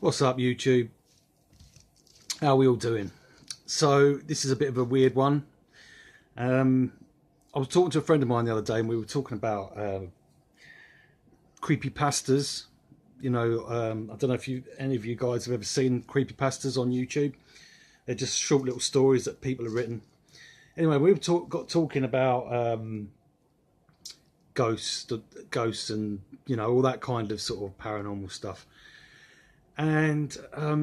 What's up, YouTube? How are we all doing? So this is a bit of a weird one. I was talking to a friend of mine the other day and we were talking about creepypastas. I don't know if any of you guys have ever seen creepypastas on YouTube. They're just short little stories that people have written. Anyway, we got talking about ghosts and all that kind of sort of paranormal stuff. And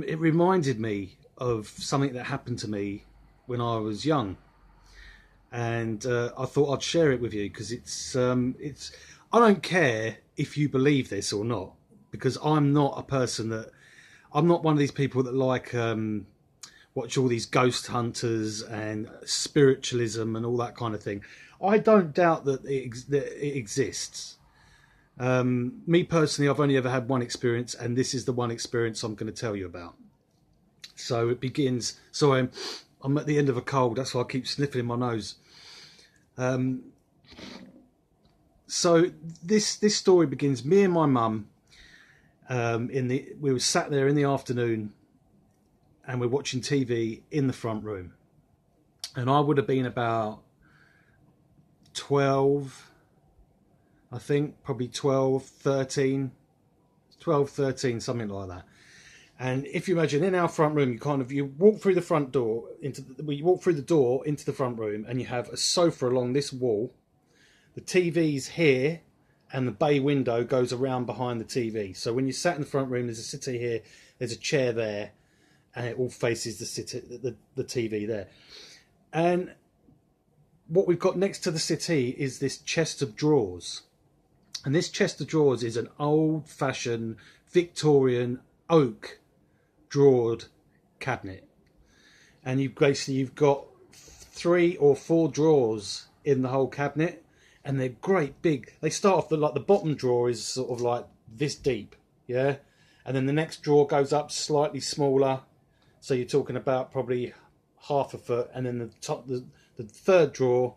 it reminded me of something that happened to me when I was young, and I thought I'd share it with you because it's. I don't care if you believe this or not, because I'm not one of these people that like watch all these ghost hunters and spiritualism and all that kind of thing. I don't doubt that it exists. Me personally, I've only ever had one experience, and this is the one experience I'm going to tell you about. So it begins. So I'm at the end of a cold. That's why I keep sniffing in my nose. So this story begins. Me and my mum, we were sat there in the afternoon, and we're watching TV in the front room, and I would have been about 12. I think probably 12, 13, something like that. And if you imagine in our front room, you walk through the front door you walk through the door into the front room, and you have a sofa along this wall. The TV's here, and the bay window goes around behind the TV. So when you sat in the front room, there's a settee here, there's a chair there, and it all faces the TV there. And what we've got next to the settee is this chest of drawers. And this chest of drawers is an old-fashioned Victorian oak drawered cabinet. And you've got 3 or 4 drawers in the whole cabinet, and they're great big. They start off like the bottom drawer is sort of like this deep, yeah? And then the next drawer goes up slightly smaller, so you're talking about probably half a foot, and then the third drawer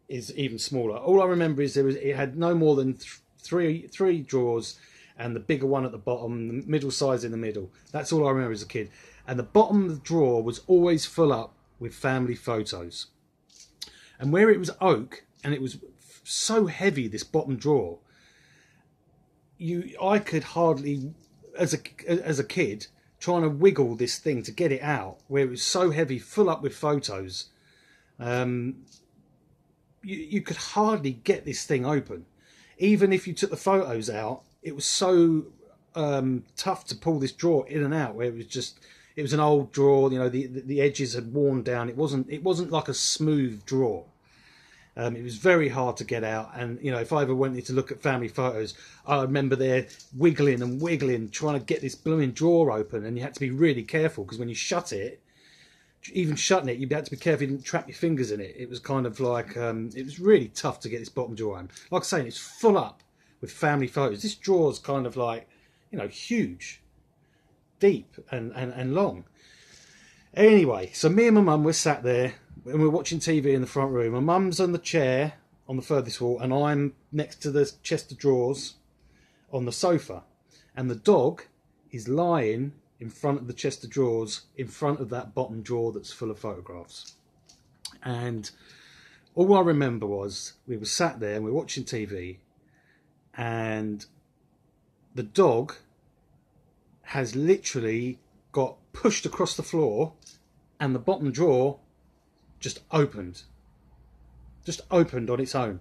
is even smaller. All I remember is it had no more than three drawers, and the bigger one at the bottom, the middle size in the middle. That's all I remember as a kid. And the bottom of the drawer was always full up with family photos. And where it was oak, and it was so heavy, this bottom drawer, I could hardly, as a kid, trying to wiggle this thing to get it out, where it was so heavy, full up with photos. You could hardly get this thing open. Even if you took the photos out, it was so tough to pull this drawer in and out, where it was an old drawer, the edges had worn down. It wasn't like a smooth drawer. It was very hard to get out, and if I ever wanted to look at family photos, I remember there wiggling and wiggling, trying to get this blooming drawer open, and you had to be really careful, because when you shut it, even shutting it, you'd have to be careful you didn't trap your fingers in it. It was kind of like, it was really tough to get this bottom drawer on. Like I say, it's full up with family photos. This drawer's kind of like, huge, deep and long. Anyway, so me and my mum, we're sat there and we're watching TV in the front room. My mum's on the chair on the furthest wall, and I'm next to the chest of drawers on the sofa. And the dog is lying in front of the chest of drawers, in front of that bottom drawer that's full of photographs. And all I remember was we were sat there and we were watching TV, and the dog has literally got pushed across the floor, and the bottom drawer just opened on its own.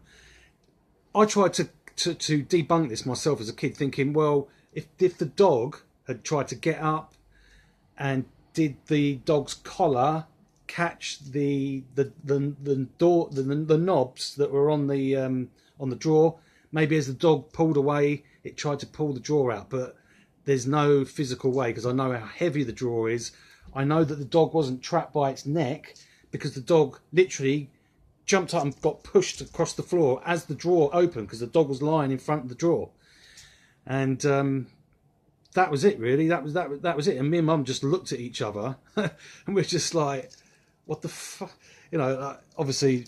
I tried to debunk this myself as a kid, thinking, well, if the dog had tried to get up, and did the dog's collar catch the knobs that were on the drawer? Maybe as the dog pulled away, it tried to pull the drawer out, but there's no physical way, because I know how heavy the drawer is. I know that the dog wasn't trapped by its neck, because the dog literally jumped up and got pushed across the floor as the drawer opened, because the dog was lying in front of the drawer. And that was it, really. That was it. And me and Mum just looked at each other, and we're just like, what the fuck? Obviously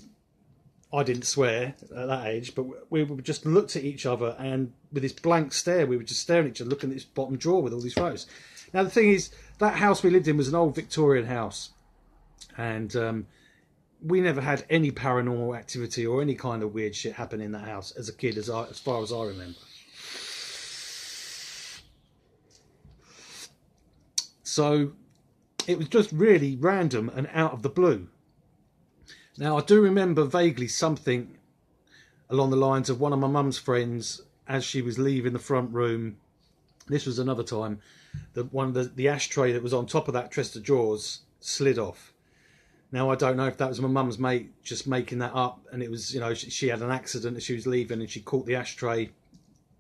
I didn't swear at that age, but we just looked at each other, and with this blank stare, we were just staring at each other, looking at this bottom drawer with all these photos. Now the thing is, that house we lived in was an old Victorian house, and we never had any paranormal activity or any kind of weird shit happen in that house as a kid, as far as I remember. So it was just really random and out of the blue. Now I do remember vaguely something along the lines of one of my mum's friends, as she was leaving the front room. This was another time that one of the ashtray that was on top of that chest of drawers slid off. Now I don't know if that was my mum's mate just making that up, and it was, you know, she had an accident as she was leaving and she caught the ashtray,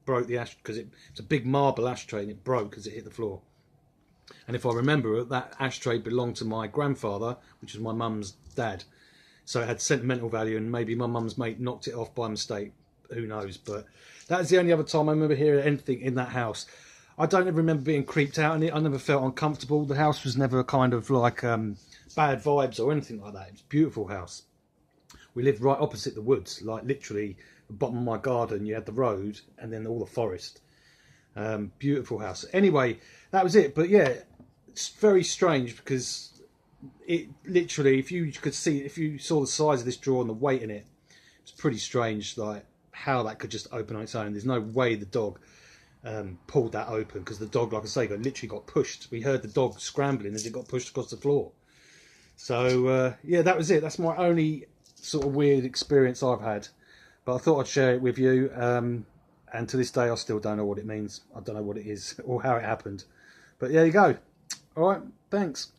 broke the ashtray, because it's a big marble ashtray, and it broke as it hit the floor. And if I remember, that ashtray belonged to my grandfather, which was my mum's dad. So it had sentimental value, and maybe my mum's mate knocked it off by mistake. Who knows? But that was the only other time I remember hearing anything in that house. I don't ever remember being creeped out in it. I never felt uncomfortable. The house was never kind of like bad vibes or anything like that. It was a beautiful house. We lived right opposite the woods, like literally the bottom of my garden. You had the road and then all the forest. Beautiful house. Anyway, that was it. But yeah, it's very strange because it literally, if you saw the size of this drawer and the weight in it, it's pretty strange, like how that could just open on its own. There's no way the dog pulled that open, because the dog, like I say, literally got pushed. We heard the dog scrambling as it got pushed across the floor. So yeah, that was it. That's my only sort of weird experience I've had, but I thought I'd share it with you. And to this day I still don't know what it means. I don't know what it is or how it happened, but there you go. All right, thanks.